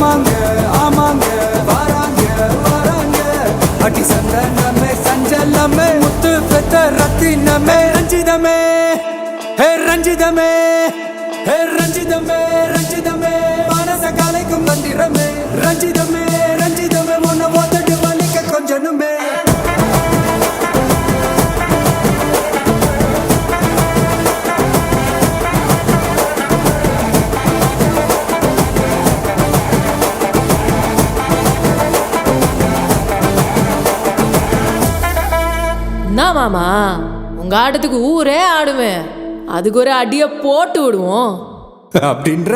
ஆமாங்க ஆமாங்க வராங்க வராங்க அடி சந்தனமே சஞ்சலமே முத்து பெத்த ரத்தினமே ரஞ்சிதமே ஹே ரஞ்சிதமே ஹே ரஞ்சிதமே ரஞ்சிதமே மனச கலைக்கும் மந்திரமே ரஞ்சிதமே ரஞ்சிதமே உன்னை ஒத்தட்டு வலிக்க கொஞ்சனுமே என்ன மாமா உங்க ஆட்டத்துக்கு ஊரே ஆடுமே, அதுக்கு ஒரு அடியை போட்டு விடுவோம் அப்படின்ற